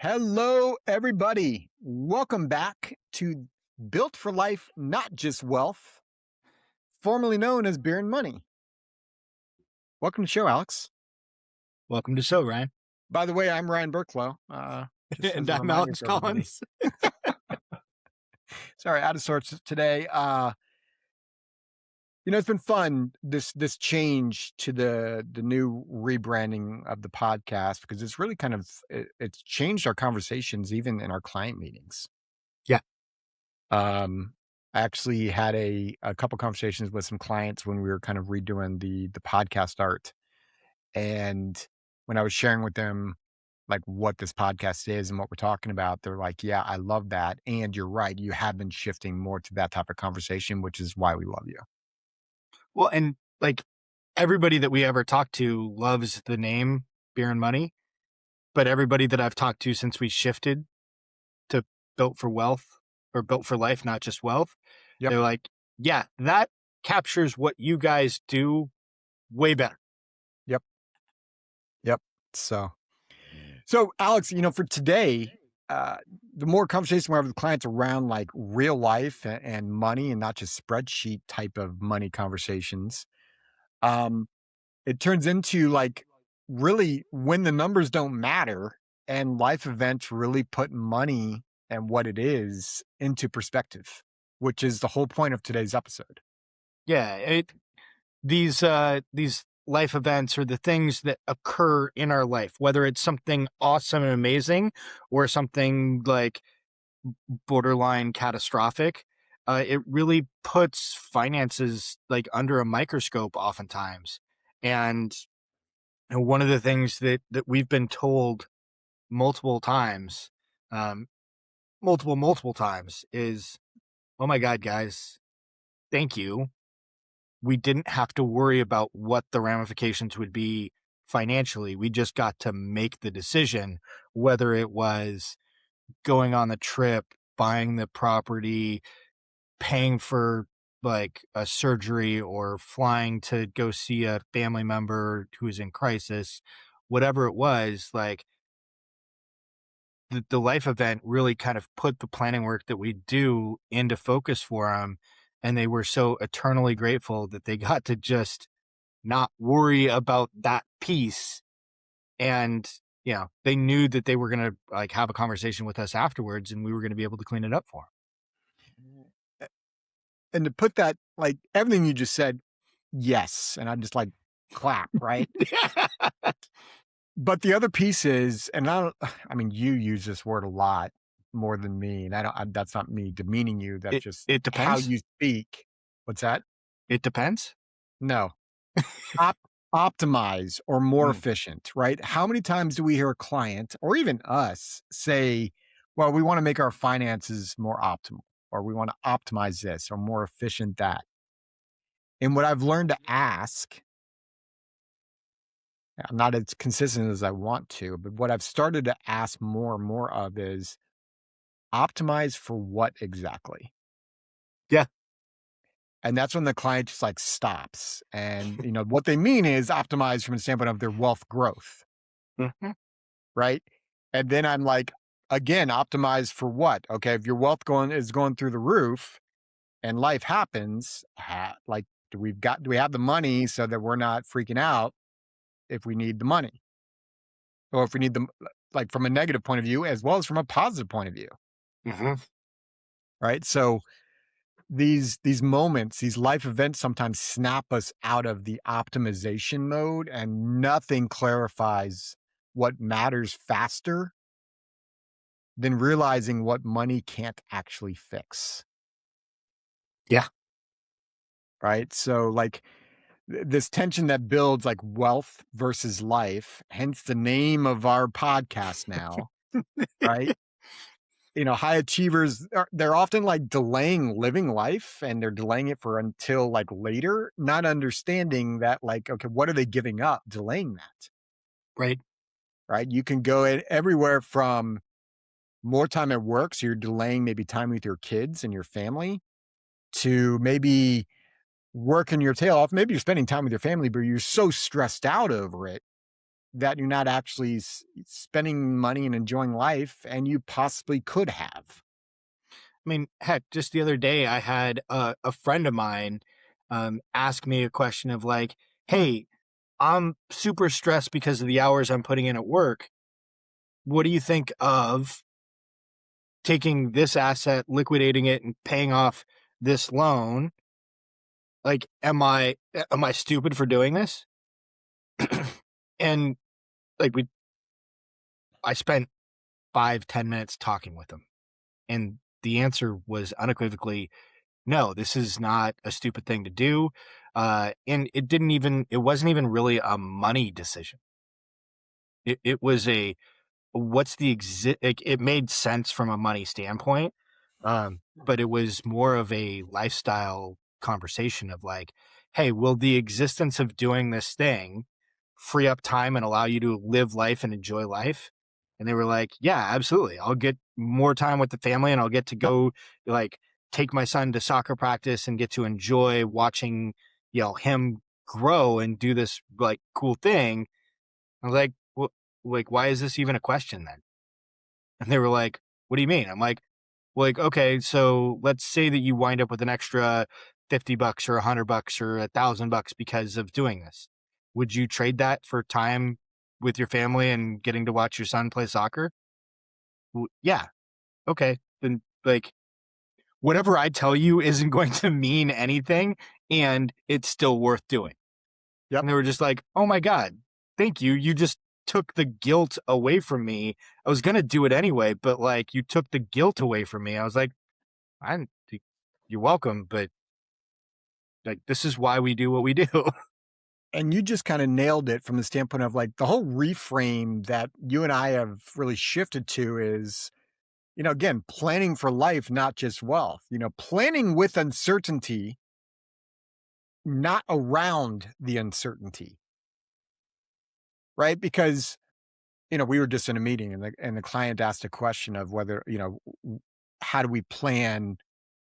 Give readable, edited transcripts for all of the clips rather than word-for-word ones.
Hello, everybody. Welcome back to Built for Life, Not Just Wealth, formerly known as Beer and Money. Welcome to the show, Alex. Welcome to the show, Ryan. By the way, I'm Ryan Burklo. Just And as a I'm reminder Alex for everybody. Collins. Sorry, out of sorts today. It's been fun, this change to the new rebranding of the podcast, because it's really it's changed our conversations, even in our client meetings. Yeah. I actually had a couple conversations with some clients when we were kind of redoing the podcast art. And when I was sharing with them like what this podcast is and what we're talking about, they're like, yeah, I love that. And you're right. You have been shifting more to that type of conversation, which is why we love you. Well, and like everybody that we ever talked to loves the name Beer and Money, but everybody that I've talked to since we shifted to Built for Wealth or Built for Life, not just wealth, Yep. They're like, yeah, that captures what you guys do way better. Yep. So Alex, for today, the more conversation we have with clients around like real life and money and not just spreadsheet type of money conversations, it turns into like really when the numbers don't matter and life events really put money and what it is into perspective, which is the whole point of today's episode. Yeah. These life events are the things that occur in our life, whether it's something awesome and amazing or something like borderline catastrophic. It really puts finances like under a microscope oftentimes. And one of the things that we've been told multiple times, multiple times is, oh my God, guys, thank you. We didn't have to worry about what the ramifications would be financially. We just got to make the decision, whether it was going on the trip, buying the property, paying for like a surgery, or flying to go see a family member who is in crisis, whatever it was. Like the life event really kind of put the planning work that we do into focus for them. And they were so eternally grateful that they got to just not worry about that piece. And, they knew that they were going to like have a conversation with us afterwards and we were going to be able to clean it up for them. And to put that, like everything you just said, yes. And I'm just like, clap, right? But the other piece is, and you use this word a lot more than me, and that's not me demeaning you. That's just it how depends. you speak. What's that? It depends. No. Optimize or more efficient, right? How many times do we hear a client or even us say, well, we want to make our finances more optimal, or we want to optimize this or more efficient that? And what I've learned to ask, I'm not as consistent as I want to, but what I've started to ask more and more of is optimize for what exactly? Yeah. And that's when the client just like stops. And, what they mean is optimize from the standpoint of their wealth growth. Mm-hmm. Right. And then I'm like, again, optimize for what? Okay. If your wealth is going through the roof and life happens, do we have the money so that we're not freaking out if we need the money? Or if we need them, like from a negative point of view, as well as from a positive point of view. Mm-hmm. Right. So these moments, these life events sometimes snap us out of the optimization mode, and nothing clarifies what matters faster than realizing what money can't actually fix. Yeah. Right. So like this tension that builds like wealth versus life, hence the name of our podcast now. Right. High achievers, they're often like delaying living life, and they're delaying it for until like later, not understanding that like, okay, what are they giving up delaying that? Right. Right. You can go everywhere from more time at work. So you're delaying maybe time with your kids and your family, to maybe working your tail off. Maybe you're spending time with your family, but you're so stressed out over it that you're not actually spending money and enjoying life, and you possibly could have. I mean, heck, just the other day, I had a friend of mine ask me a question of like, hey, I'm super stressed because of the hours I'm putting in at work. What do you think of taking this asset, liquidating it, and paying off this loan? Like, am I stupid for doing this? And like I spent 5-10 minutes talking with him, and the answer was unequivocally no. This is not a stupid thing to do, and it wasn't even really a money decision. It was a what's the like, it made sense from a money standpoint, but it was more of a lifestyle conversation of like, hey, will the existence of doing this thing free up time and allow you to live life and enjoy life? And they were like, yeah, absolutely. I'll get more time with the family and I'll get to go like take my son to soccer practice and get to enjoy watching, him grow and do this like cool thing. I was like, well, like, why is this even a question then? And they were like, what do you mean? I'm like, okay, so let's say that you wind up with an extra $50 or $100 or $1,000 because of doing this. Would you trade that for time with your family and getting to watch your son play soccer? Yeah. Okay. Then like whatever I tell you isn't going to mean anything and it's still worth doing. Yep. And they were just like, oh my God, thank you. You just took the guilt away from me. I was going to do it anyway, but like you took the guilt away from me. I was like, I'm, you're welcome, but like, this is why we do what we do. And you just kind of nailed it from the standpoint of like the whole reframe that you and I have really shifted to is, again, planning for life, not just wealth, planning with uncertainty, not around the uncertainty, right? Because, we were just in a meeting and the client asked a question of whether, how do we plan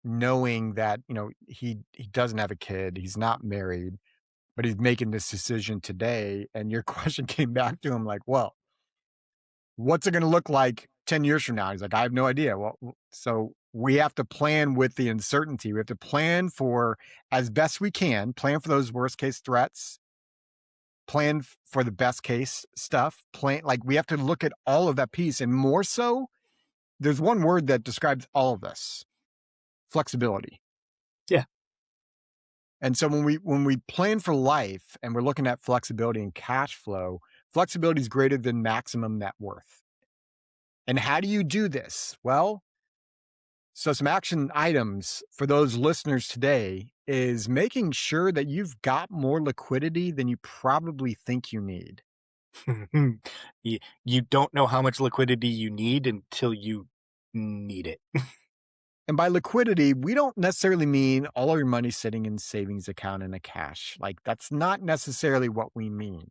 knowing that, he doesn't have a kid, he's not married, but he's making this decision today. And your question came back to him like, well, what's it going to look like 10 years from now? He's like, I have no idea. Well, so we have to plan with the uncertainty. We have to plan for as best we can, plan for those worst case threats, plan for the best case stuff, plan like we have to look at all of that piece. And more so, there's one word that describes all of this: flexibility. Yeah. And so when we plan for life and we're looking at flexibility and cash flow, flexibility is greater than maximum net worth. And how do you do this? Well, so some action items for those listeners today is making sure that you've got more liquidity than you probably think you need. You don't know how much liquidity you need until you need it. And by liquidity, we don't necessarily mean all of your money sitting in savings account in a cash. Like that's not necessarily what we mean.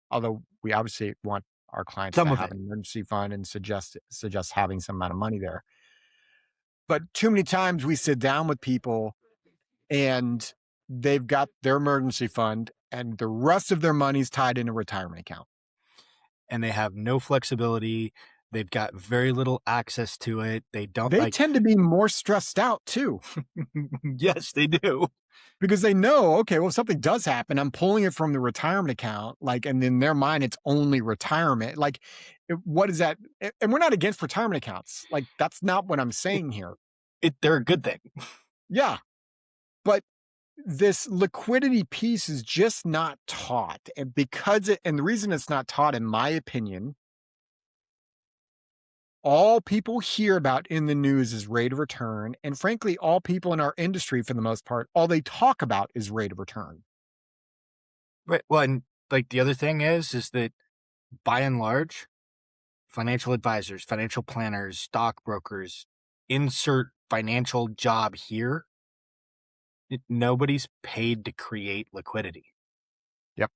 Although we obviously want our clients to Some of have it. an emergency fund and suggest having some amount of money there. But too many times we sit down with people and they've got their emergency fund and the rest of their money's tied in a retirement account. And they have no flexibility. They've got very little access to it. They don't They like, tend to be more stressed out too yes, they do. because they know, okay, well, if something does happen, I'm pulling it from the retirement account. Like, and in their mind, it's only retirement. Like, what is that? And we're not against retirement accounts. Like, that's not what I'm It, saying here. they're a good thing. Yeah. But this liquidity piece is just not taught. And and the reason it's not taught, in my opinion, all people hear about in the news is rate of return. And frankly, all people in our industry, for the most part, all they talk about is rate of return. Right. Well, and like the other thing is that by and large, financial advisors, financial planners, stockbrokers, insert financial job here, nobody's paid to create liquidity. Yep.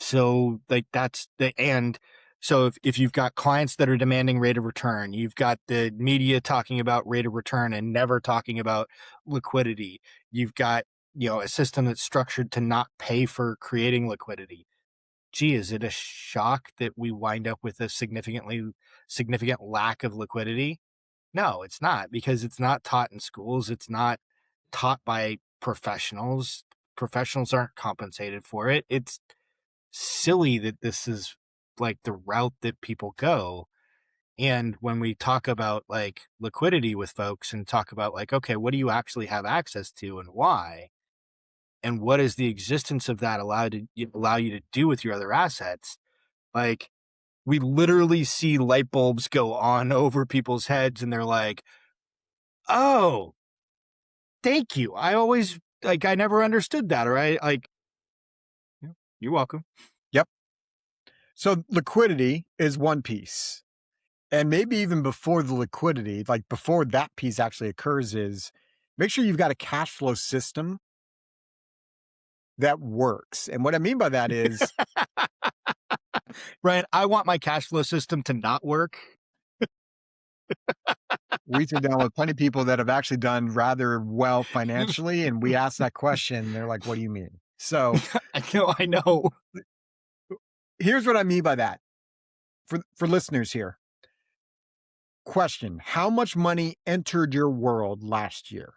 So like that's the and so if you've got clients that are demanding rate of return, you've got the media talking about rate of return and never talking about liquidity. You've got, a system that's structured to not pay for creating liquidity. gee, is it a shock that we wind up with a significant lack of liquidity? No, it's not, because it's not taught in schools. It's not taught by professionals. Professionals aren't compensated for it. It's silly that this is like the route that people go. And when we talk about like liquidity with folks and talk about like, okay, what do you actually have access to and why? And what is the existence of that allow you to do with your other assets? Like, we literally see light bulbs go on over people's heads and they're like, oh, thank you. I never understood that. Or I like, "Yeah, you're welcome." Yep. So liquidity is one piece. And maybe even before the liquidity, like before that piece actually occurs, is make sure you've got a cash flow system that works. And what I mean by that is Ryan, I want my cash flow system to not work. we sit down with plenty of people that have actually done rather well financially, and we ask that question. They're like, what do you mean? So I know. here's what I mean by that for listeners here. Question: how much money entered your world last year?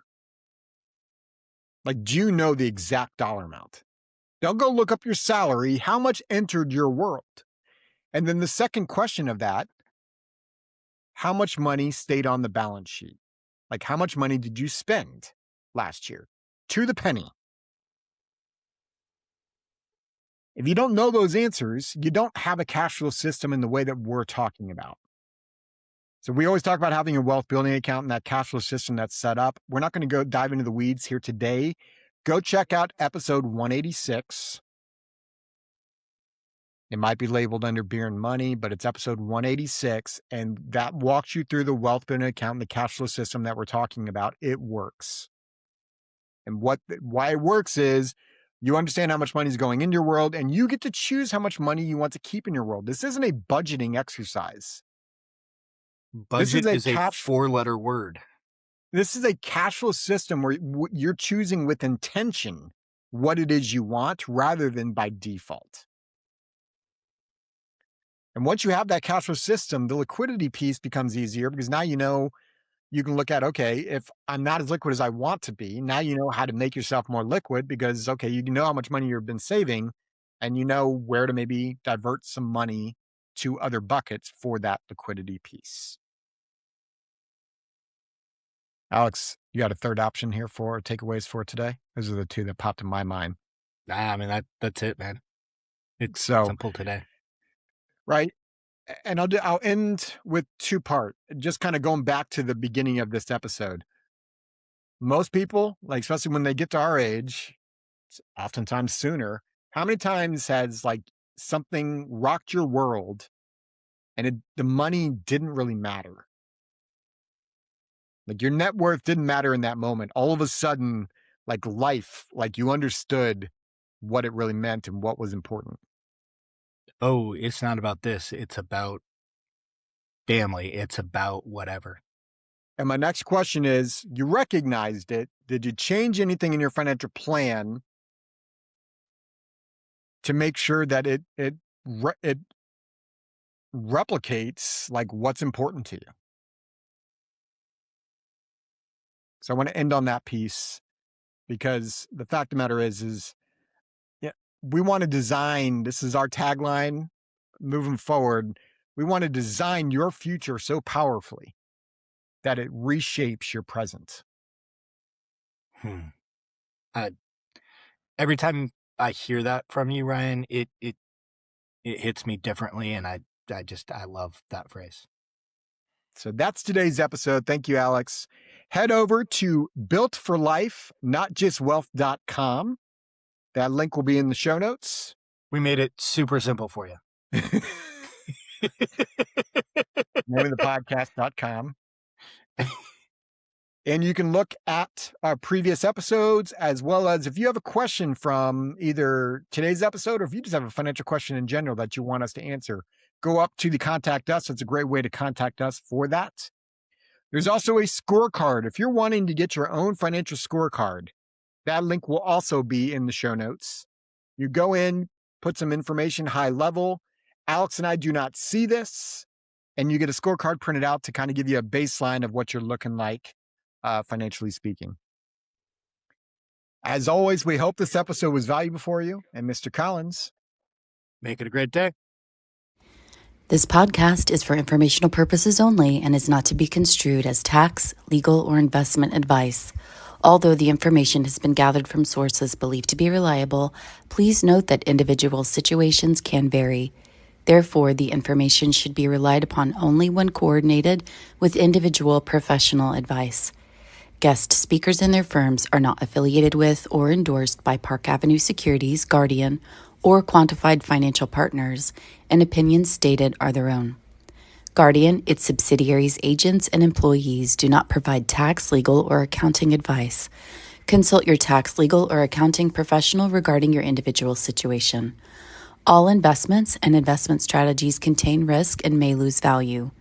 Like, do you know the exact dollar amount? Don't go look up your salary. How much entered your world? And then the second question of that, how much money stayed on the balance sheet? Like, how much money did you spend last year to the penny? If you don't know those answers, you don't have a cash flow system in the way that we're talking about. So we always talk about having a wealth building account and that cash flow system that's set up. We're not going to go dive into the weeds here today. Go check out episode 186. It might be labeled under beer and money, but it's episode 186. And that walks you through the wealth building account and the cash flow system that we're talking about. It works. And why it works is you understand how much money is going in your world, and you get to choose how much money you want to keep in your world. This isn't a budgeting exercise. Budget is a 4-letter word. This is a cash flow system where you're choosing with intention what it is you want rather than by default. And once you have that cash flow system, the liquidity piece becomes easier because now you know you can look at, okay, if I'm not as liquid as I want to be, now you know how to make yourself more liquid because, okay, you know how much money you've been saving and you know where to maybe divert some money to other buckets for that liquidity piece. Alex, you got a third option here for takeaways for today? Those are the two that popped in my mind. Nah, I mean, that's it, man. It's So, simple today. right. And I'll end with two part, just kind of going back to the beginning of this episode. Most people, like especially when they get to our age, oftentimes sooner, how many times has like something rocked your world and the money didn't really matter? Like your net worth didn't matter in that moment. All of a sudden, like life, like you understood what it really meant and what was important. Oh, it's not about this. It's about family. It's about whatever. And my next question is, you recognized it. Did you change anything in your financial plan to make sure that it replicates like what's important to you? So I want to end on that piece because the fact of the matter is yeah, we want to design, this is our tagline moving forward. We want to design your future so powerfully that it reshapes your present. Uh, every time I hear that from you, Ryan, it hits me differently, and I love that phrase. So that's today's episode. Thank you, Alex. Head over to builtforlifenotjustwealth.com. That link will be in the show notes. We made it super simple for you. Namingthepodcast.com. And you can look at our previous episodes, as well as if you have a question from either today's episode or if you just have a financial question in general that you want us to answer, go up to the contact us. It's a great way to contact us for that. There's also a scorecard. If you're wanting to get your own financial scorecard, that link will also be in the show notes. You go in, put some information high level. Alex and I do not see this. And you get a scorecard printed out to kind of give you a baseline of what you're looking like, financially speaking. As always, we hope this episode was valuable for you. And Mr. Collins, Make it a great day. This podcast is for informational purposes only and is not to be construed as tax, legal, or investment advice. Although the information has been gathered from sources believed to be reliable, please note that individual situations can vary. Therefore, the information should be relied upon only when coordinated with individual professional advice. Guest speakers and their firms are not affiliated with or endorsed by Park Avenue Securities, Guardian, or Quantified Financial Partners, and opinions stated are their own. Guardian, its subsidiaries, agents, and employees do not provide tax, legal, or accounting advice. Consult your tax, legal, or accounting professional regarding your individual situation. All investments and investment strategies contain risk and may lose value.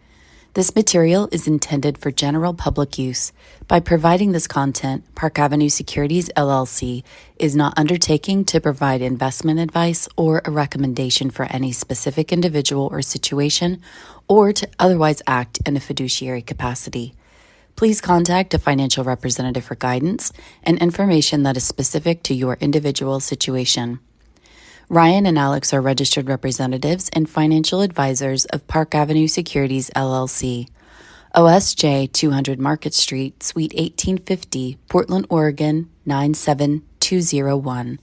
This material is intended for general public use. By providing this content, Park Avenue Securities LLC is not undertaking to provide investment advice or a recommendation for any specific individual or situation, or to otherwise act in a fiduciary capacity. Please contact a financial representative for guidance and information that is specific to your individual situation. Ryan and Alex are registered representatives and financial advisors of Park Avenue Securities LLC, OSJ 200 Market Street, Suite 1850, Portland, Oregon 97201.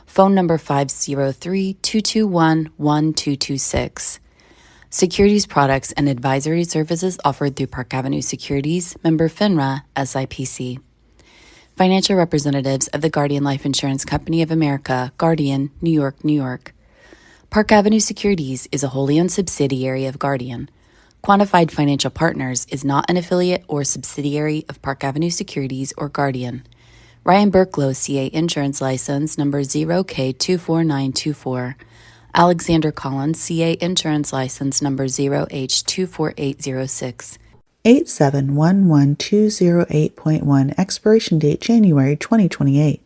Phone number 503-221-1226. Securities products and advisory services offered through Park Avenue Securities, member FINRA, SIPC. Financial representatives of the Guardian Life Insurance Company of America, Guardian, New York, New York. Park Avenue Securities is a wholly owned subsidiary of Guardian. Quantified Financial Partners is not an affiliate or subsidiary of Park Avenue Securities or Guardian. Ryan Burklo, CA Insurance License Number 0K24924. Alexander Collins, CA Insurance License Number 0H24806. 8711208.1 expiration date January 2028.